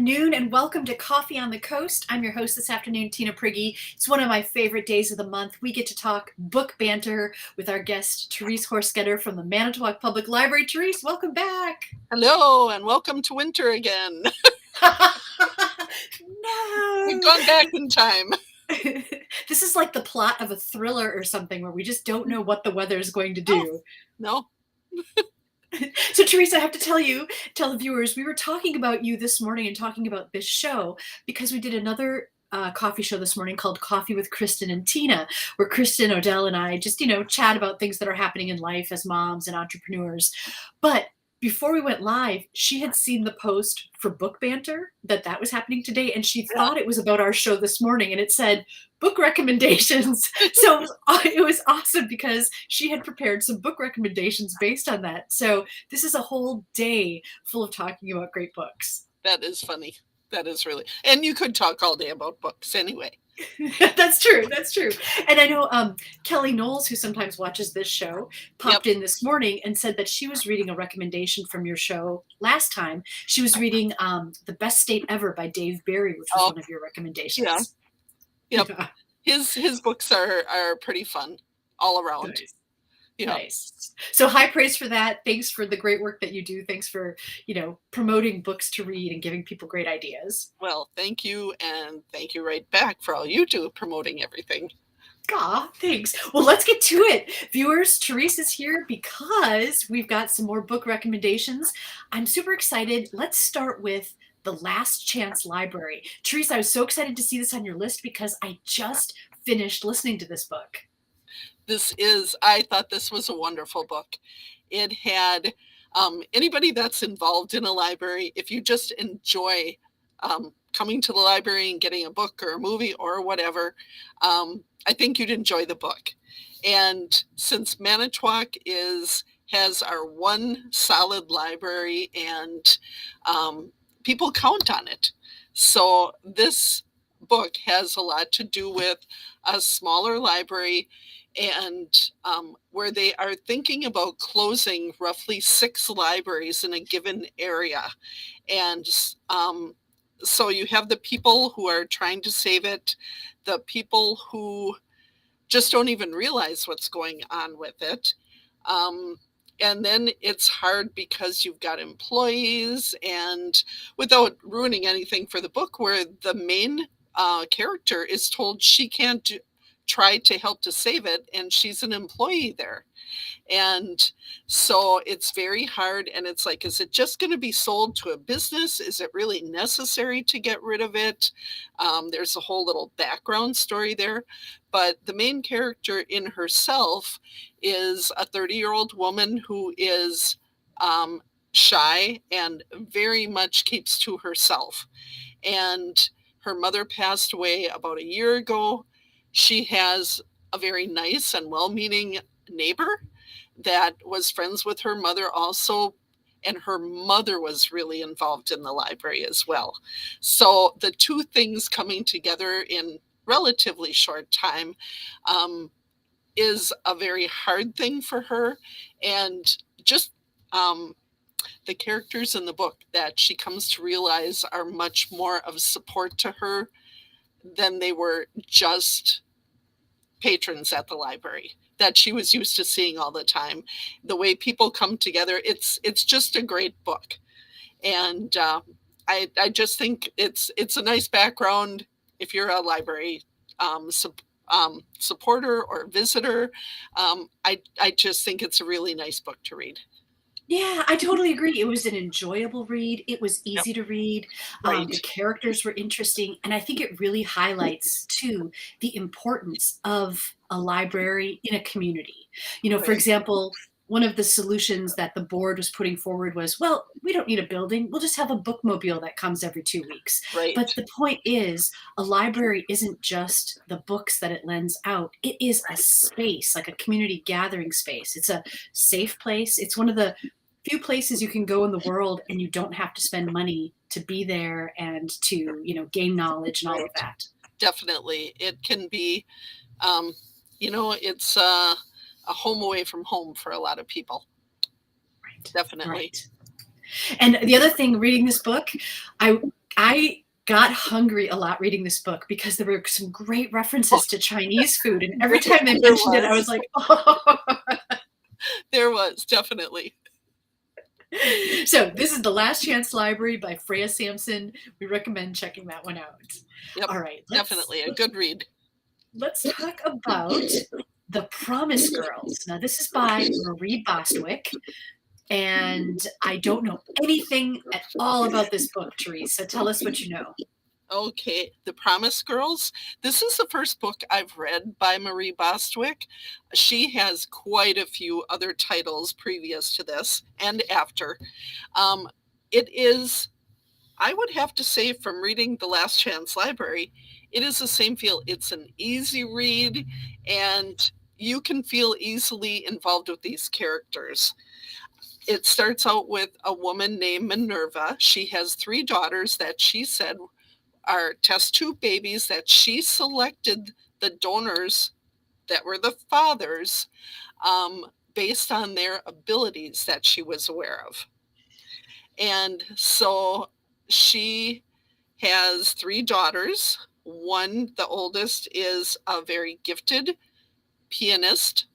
afternoon and welcome to Coffee on the Coast. I'm your host this afternoon, Tina Prigge. It's one of my favorite days of the month. We get to talk book banter with our guest, Therese Horsketter from the Manitowoc Public Library. Therese, welcome back. Hello, and welcome to winter again. No. We've gone back in time. This is like the plot of a thriller or something where we just don't know what the weather is going to do. No. So, Therese, I have to tell the viewers, we were talking about you this morning and talking about this show because we did another coffee show this morning called Coffee with Kristen and Tina, where Kristen, Odell, and I just, chat about things that are happening in life as moms and entrepreneurs. But before we went live, she had seen the post for Book Banter that was happening today, and she thought it was about our show this morning, and it said book recommendations. So it was awesome because she had prepared some book recommendations based on that. So this is a whole day full of talking about great books. That is funny. That is really, and you could talk all day about books anyway. That's true. And I know Kelly Knowles, who sometimes watches this show, popped in this morning and said that she was reading a recommendation from your show last time. She was reading The Best State Ever by Dave Barry, which was one of your recommendations. Yeah. Yep. His books are pretty fun all around. Nice. Nice. So high praise for that. Thanks for the great work that you do. Thanks for, promoting books to read and giving people great ideas. Well, thank you. And thank you right back for all you do promoting everything. Aw, thanks. Well, let's get to it. Viewers, Therese is here because we've got some more book recommendations. I'm super excited. Let's start with The Last Chance Library. Therese, I was so excited to see this on your list because I just finished listening to this book. I thought this was a wonderful book. It had anybody that's involved in a library, if you just enjoy coming to the library and getting a book or a movie or whatever, I think you'd enjoy the book. And since Manitowoc has our one solid library and people count on it. So this book has a lot to do with a smaller library and where they are thinking about closing roughly 6 libraries in a given area. And so you have the people who are trying to save it, the people who just don't even realize what's going on with it. And then it's hard because you've got employees, and without ruining anything for the book, where the main character is told she can't try to help to save it, and she's an employee there. And so it's very hard, and it's like, is it just going to be sold to a business? Is it really necessary to get rid of it? There's a whole little background story there, but the main character in herself is a 30-year-old woman who is shy and very much keeps to herself. And her mother passed away about a year ago. She has a very nice and well-meaning neighbor that was friends with her mother also, and her mother was really involved in the library as well. So the two things coming together in relatively short time is a very hard thing for her. And just the characters in the book that she comes to realize are much more of support to her than they were just patrons at the library that she was used to seeing all the time. The way people come together, it's just a great book. And I just think it's a nice background if you're a library supporter or visitor. I just think it's a really nice book to read. Yeah, I totally agree. It was an enjoyable read. It was easy to read. Right. The characters were interesting. And I think it really highlights, too, the importance of a library in a community. For example, one of the solutions that the board was putting forward was, well, we don't need a building. We'll just have a bookmobile that comes every 2 weeks. Right. But the point is, a library isn't just the books that it lends out. It is a space, like a community gathering space. It's a safe place. It's one of the few places you can go in the world and you don't have to spend money to be there and to, gain knowledge and all of that. Definitely. It can be, it's a home away from home for a lot of people. Right. Definitely. Right. And the other thing, reading this book, I I got hungry a lot reading this book because there were some great Oh, references to Chinese food, and every there time they there mentioned it, I was. was like, "Oh." There was, definitely. So, this is The Last Chance Library by Freya Sampson. We recommend checking that one out. Yep, All right, let's definitely a good read. let's talk about The Promise Girls. Now, this is by Marie Bostwick, and I don't know anything at all about this book, Therese, so tell us what you know. Okay, The Promise Girls. This is the first book I've read by Marie Bostwick. She has quite a few other titles previous to this and after. Um, it is, I would have to say, from reading The Last Chance Library, it is the same feel. It's an easy read, and you can feel easily involved with these characters. It starts out with a woman named Minerva. She has three daughters that she said are test tube babies that she selected the donors that were the fathers based on their abilities that she was aware of. And so she has three daughters. One, the oldest, is a very gifted pianist.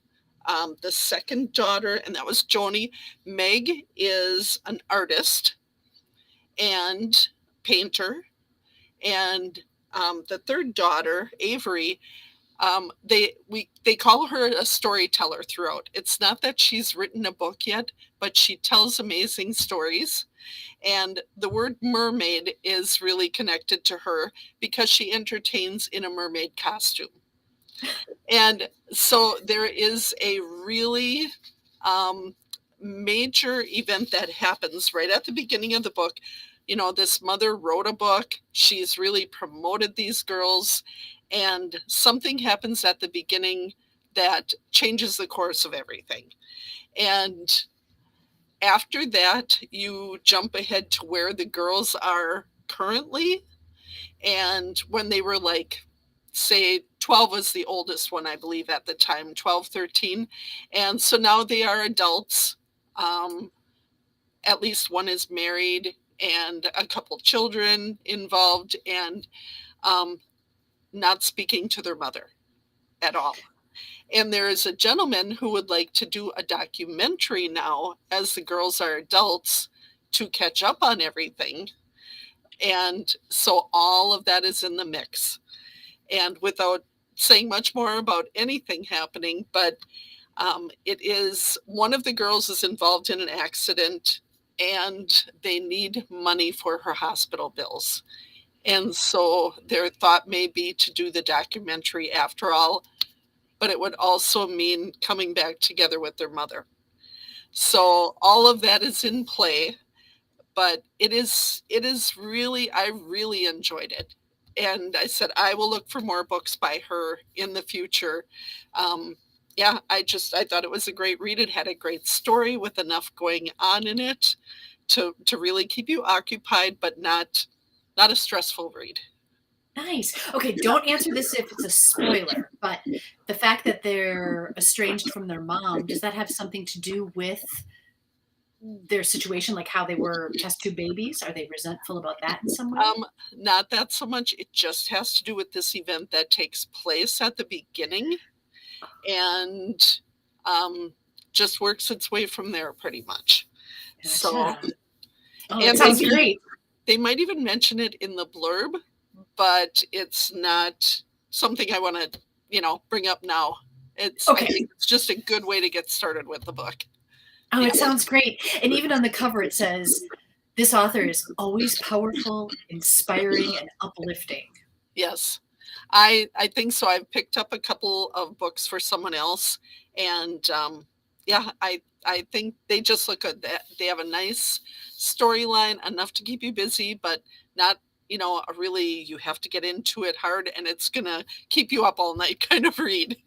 The second daughter, and that was Joni, Meg, is an artist and painter. And the third daughter, Avery, they call her a storyteller throughout. It's not that she's written a book yet, but she tells amazing stories. And the word mermaid is really connected to her because she entertains in a mermaid costume. And so there is a really um, major event that happens right at the beginning of the book. You know, this mother wrote a book. She's really promoted these girls, and something happens at the beginning that changes the course of everything. And after that, you jump ahead to where the girls are currently, and when they were like, say 12 was the oldest one, I believe, at the time, 12, 13. And so now they are adults. um, at least one is married and a couple children involved, and um, not speaking to their mother at all. And there is a gentleman who would like to do a documentary now as the girls are adults to catch up on everything. And so all of that is in the mix. And without saying much more about anything happening, but it is, one of the girls is involved in an accident and they need money for her hospital bills. And so their thought may be to do the documentary after all, but it would also mean coming back together with their mother. So all of that is in play, but it is really, I really enjoyed it. And I said I will look for more books by her in the future. um, yeah, I thought it was a great read. It had a great story with enough going on in it to really keep you occupied, but not a stressful read. Nice. Okay, Yeah. don't answer this if it's a spoiler, but the fact that they're estranged from their mom, does that have something to do with their situation, like how they were test tube babies? Are they resentful about that in some way? um, Not that so much. It just has to do with this event that takes place at the beginning, and um, just works its way from there pretty much. So, Gotcha. Oh, that and sounds great. they might even mention it in the blurb, but it's not something I want to, bring up now. I Okay. think it's just a good way to get started with the book. Oh, Yeah. it sounds great. And even on the cover, it says, this author is always powerful, inspiring, and uplifting. Yes. I think so. I've picked up a couple of books for someone else, and yeah, I think they just look good. They have a nice storyline, enough to keep you busy, but not, a really, you have to get into it hard and it's gonna keep you up all night kind of read.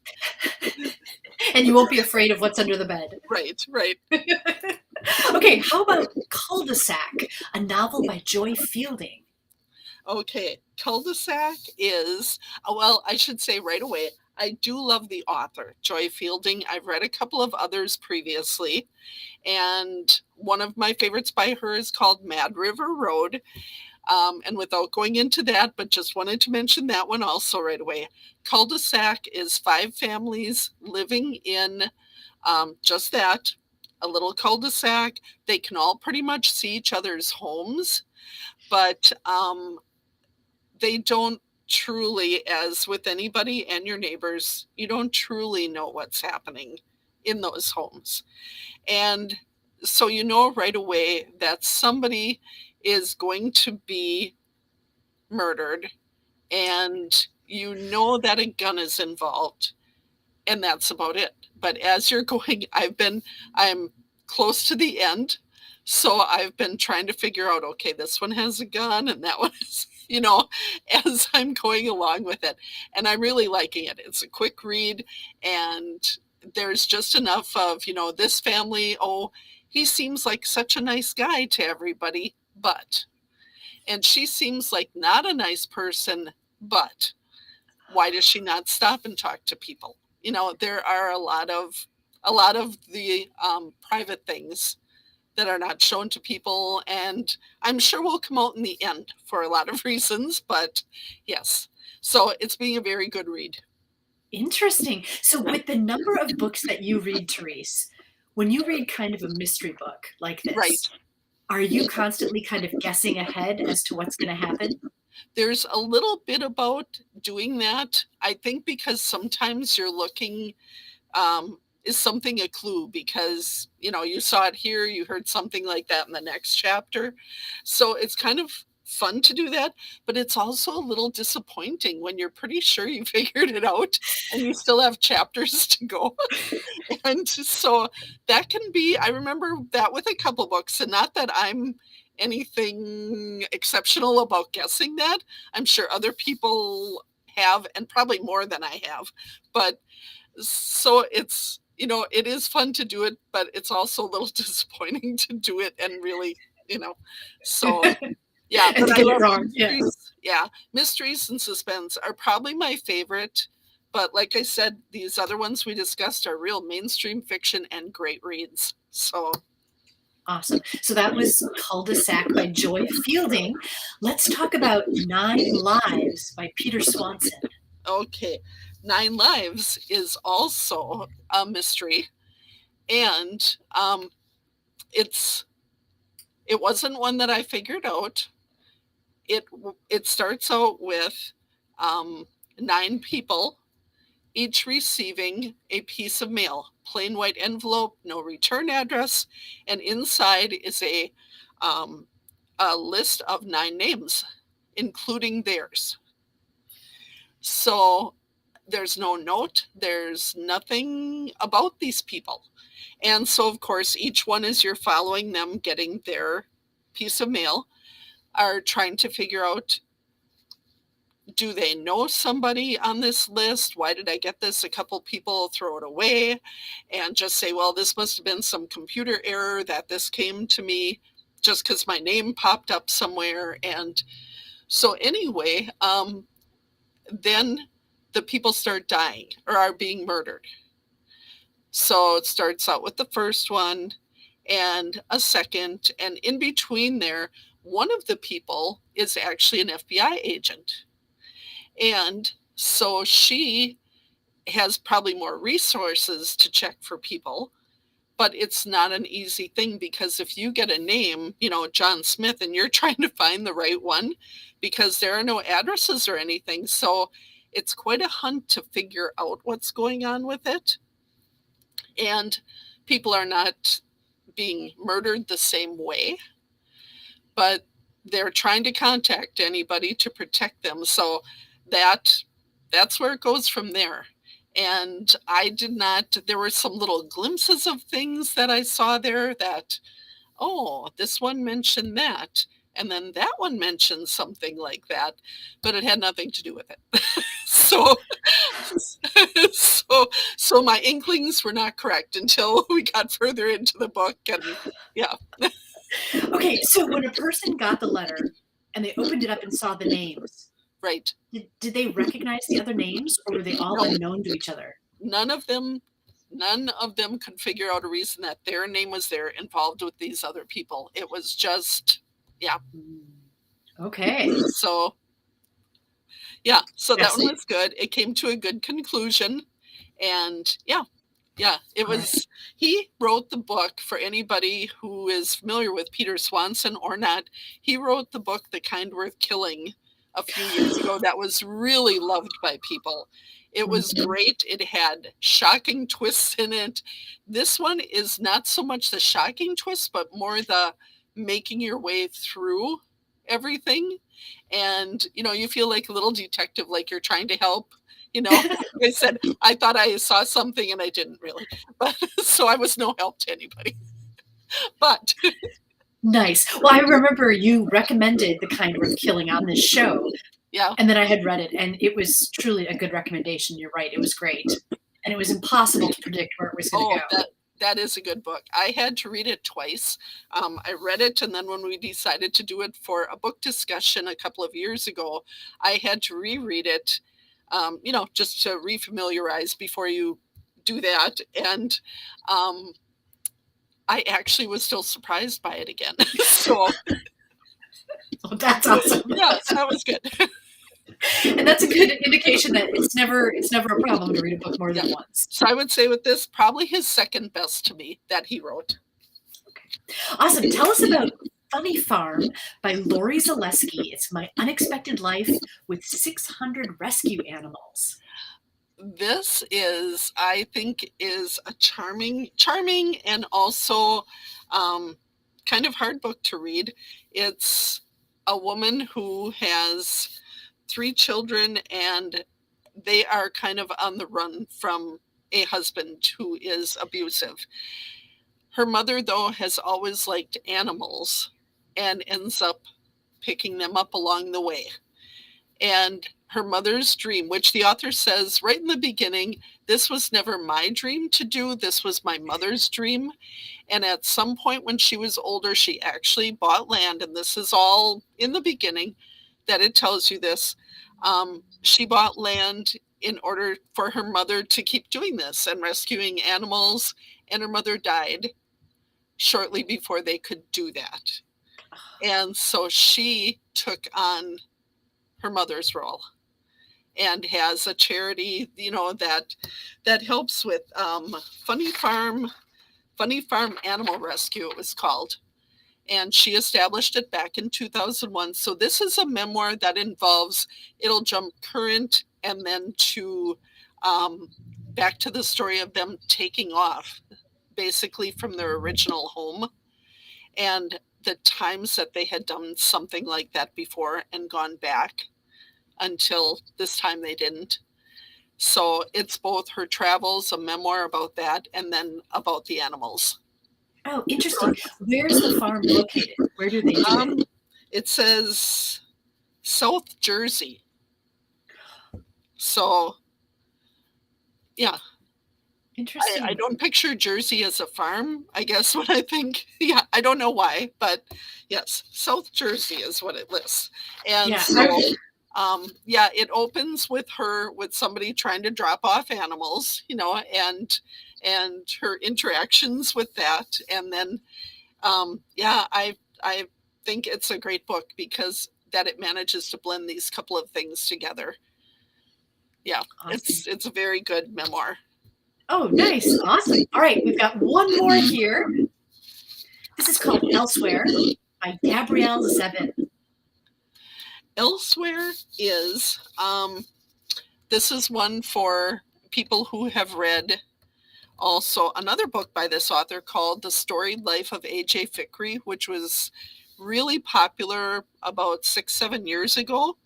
And you won't be afraid of what's under the bed. Right, right. Okay, how about Culdesac, a novel by Joy Fielding? Okay, Culdesac is, well, I should say right away, I do love the author, Joy Fielding. I've read a couple of others previously, and one of my favorites by her is called Mad River Road. And without going into that, but just wanted to mention that one also right away. Culdesac is 5 families living in just that, a little cul-de-sac. They can all pretty much see each other's homes, but they don't truly, as with anybody and your neighbors, you don't truly know what's happening in those homes. And so you know right away that somebody is going to be murdered, and you know that a gun is involved, and that's about it. But as you're going, I'm close to the end, so I've been trying to figure out, okay, this one has a gun and that one is, as I'm going along with it. And I'm really liking it. It's a quick read, and there's just enough of, this family, oh, he seems like such a nice guy to everybody, but, and she seems like not a nice person, but why does she not stop and talk to people? There are a lot of the private things that are not shown to people, and I'm sure will come out in the end for a lot of reasons. But yes, so it's being a very good read. Interesting. So with the number of books that you read, Therese, when you read kind of a mystery book like Right. this, are you constantly kind of guessing ahead as to what's going to happen? There's a little bit about doing that. I think because sometimes you're looking, is something a clue because you saw it here, you heard something like that in the next chapter. So it's kind of fun to do that, but it's also a little disappointing when you're pretty sure you figured it out and you still have chapters to go. And so that can be, I remember that with a couple books, and not that I'm anything exceptional about guessing that. I'm sure other people have, and probably more than I have. But so it is fun to do it, but it's also a little disappointing to do it and really, so yeah, And but to I get it love wrong. Yeah. mysteries. Yeah, mysteries and suspense are probably my favorite. But like I said, these other ones we discussed are real mainstream fiction and great reads. So, Awesome. So that was Cul-de-sac by Joy Fielding. Let's talk about 9 Lives by Peter Swanson. okay, Nine Lives is also a mystery, and it's it wasn't one that I figured out. It starts out with 9 people each receiving a piece of mail, plain white envelope, no return address, and inside is um, a list of 9 names, including theirs. So there's no note, there's nothing about these people. And so, of course, each one, as you're following them getting their piece of mail, are trying to figure out, do they know somebody on this list? Why did I get this? A couple people throw it away and just say, well, this must have been some computer error that this came to me just because my name popped up somewhere. And so anyway, then the people start dying or are being murdered. So it starts out with the first one and a second, and in between there, one of the people is actually an FBI agent. And so she has probably more resources to check for people, but it's not an easy thing because if you get a name, John Smith, and you're trying to find the right one because there are no addresses or anything. So it's quite a hunt to figure out what's going on with it. And people are not being murdered the same way, but they're trying to contact anybody to protect them. So that's where it goes from there. And I did not, there were some little glimpses of things that I saw there that, oh, this one mentioned that. And then that one mentioned something like that, but it had nothing to do with it. so, so my inklings were not correct until we got further into the book. And yeah. Okay, so when a person got the letter and they opened it up and saw the names, Right. did they recognize the other names, or were they all No, unknown to each other? none of them could figure out a reason that their name was there involved with these other people. It was just, yeah. Okay. So, yeah, so that one Fascinating. was good. It came to a good conclusion, and yeah, yeah, it All right. was he wrote the book for anybody who is familiar with Peter Swanson or not. He wrote the book The Kind Worth Killing a few years ago that was really loved by people. It was Mhm. great. It had shocking twists in it. This one is not so much the shocking twist, but more the making your way through everything. And, you feel like a little detective, like you're trying to help. Like I said, I thought I saw something and I didn't really. But so I was no help to anybody. But Nice. Well, I remember you recommended The Kind Worth Killing on this show, yeah. and then I had read it, and it was truly a good recommendation. You're right. It was great. And it was impossible to predict where it was going to Oh, go. that is a good book. I had to read it twice. I read it, and then when we decided to do it for a book discussion a couple of years ago, I had to reread it, just to refamiliarize before you do that. And um, I actually was still surprised by it again. So Oh, that's awesome. yeah, so that was good. And that's a good indication that it's never a problem to read a book more Yeah. than once. So I would say with this, probably his second best to me that he wrote. Awesome. Tell us about Funny Farm by Lori Zaleski. It's my unexpected life with 600 rescue animals. This is, I think, is a charming and also um, kind of hard book to read. It's a woman who has three children, and they are kind of on the run from a husband who is abusive. Her mother, though, has always liked animals and ends up picking them up along the way. And her mother's dream, which the author says right in the beginning, this was never my dream to do, this was my mother's dream. And at some point when she was older, she actually bought land, and this is all in the beginning that it tells you this. She bought land in order for her mother to keep doing this and rescuing animals, and her mother died shortly before they could do that. And so she took on her mother's role and has a charity, that helps with Funny Farm Animal Rescue, it was called. And she established it back in 2001. So this is a memoir that involves, it'll jump current and then to um, back to the story of them taking off basically from their original home, and the times that they had done something like that before and gone back until this time they didn't. So it's both her travels, a memoir about that, and then about the animals. Oh, interesting. Where's the farm located? Where do they do it? Um, it says South Jersey. So yeah, I Interesting. don't picture Jersey as a farm, I guess, when I think, yeah, I don't know why, but yes, South Jersey is what it lists. And Yeah. so, yeah, it opens with her, with somebody trying to drop off animals, and her interactions with that. And then, yeah, I think it's a great book because that it manages to blend these couple of things together. Yeah, Awesome. it's a very good memoir. Oh, nice. Awesome. All right. We've got one more here. This is called Elsewhere by Gabrielle Zevin. Elsewhere is this is one for people who have read also another book by this author called The Storied Life of A.J. Fikry, which was really popular about 6-7 years ago.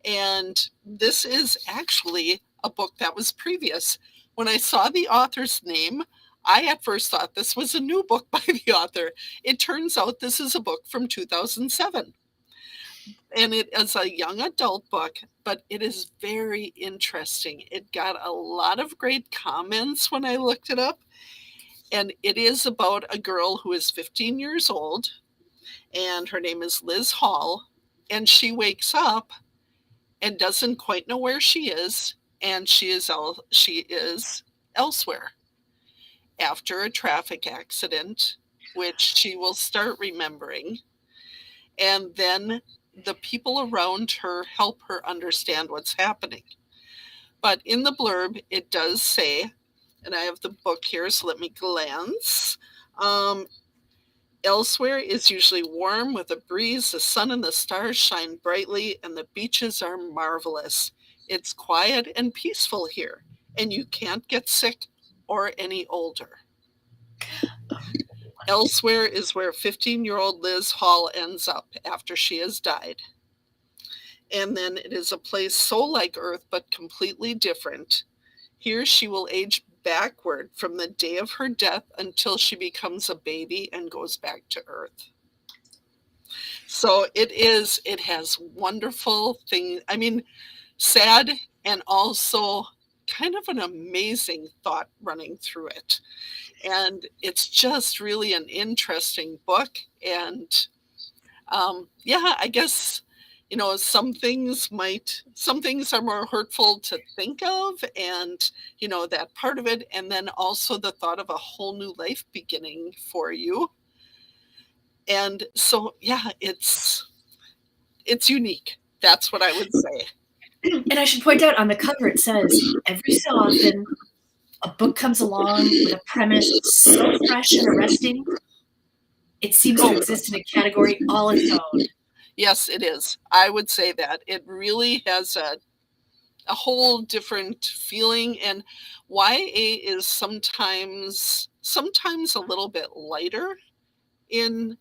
And this is actually a book that was previous. When I saw the author's name, I at first thought this was a new book by the author. It turns out this is a book from 2007. And it is a young adult book, but it is very interesting. It got a lot of great comments when I looked it up. And it is about a girl who is 15 years old, and her name is Liz Hall. And she wakes up and doesn't quite know where she is, and she is elsewhere after a traffic accident, which she will start remembering. And then the people around her help her understand what's happening. But in the blurb, it does say, and I have the book here, so let me glance. Um, Elsewhere is usually warm with a breeze, the sun and the stars shine brightly, and the beaches are marvelous. It's quiet and peaceful here, and you can't get sick or any older. Elsewhere is where 15-year-old Liz Hall ends up after she has died. And then it is a place so like Earth but completely different. Here she will age backward from the day of her death until she becomes a baby and goes back to Earth. So it has wonderful things. I mean, sad and also kind of an amazing thought running through it. And it's just really an interesting book. And yeah, I guess, some things are more hurtful to think of, and, that part of it. And then also the thought of a whole new life beginning for you. And so, yeah, it's unique. That's what I would say. And I should point out on the cover it says, every so often, a book comes along with a premise so fresh and arresting, it seems to exist in a category all its own. Yes, it is. I would say that. It really has a whole different feeling, and YA is sometimes a little bit lighter in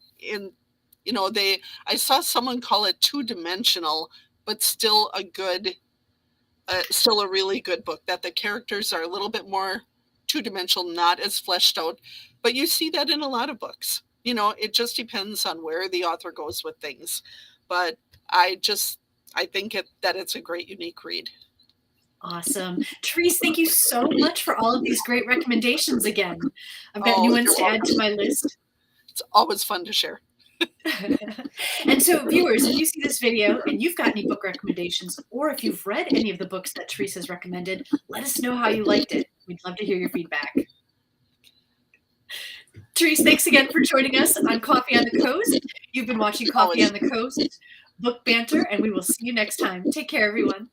they I saw someone call it two-dimensional, but still a really good book, that the characters are a little bit more two-dimensional, not as fleshed out. But you see that in a lot of books. It just depends on where the author goes with things. But I think that it's a great unique read. Awesome. Therese, thank you so much for all of these great recommendations again. I've got Oh, new ones you're to add to welcome. my list. It's always fun to share. And so, viewers, if you see this video and you've got any book recommendations, or if you've read any of the books that Therese has recommended, let us know how you liked it. We'd love to hear your feedback. Therese, thanks again for joining us on Coffee on the Coast. You've been watching Coffee on the Coast, Book Banter, and we will see you next time. Take care, everyone.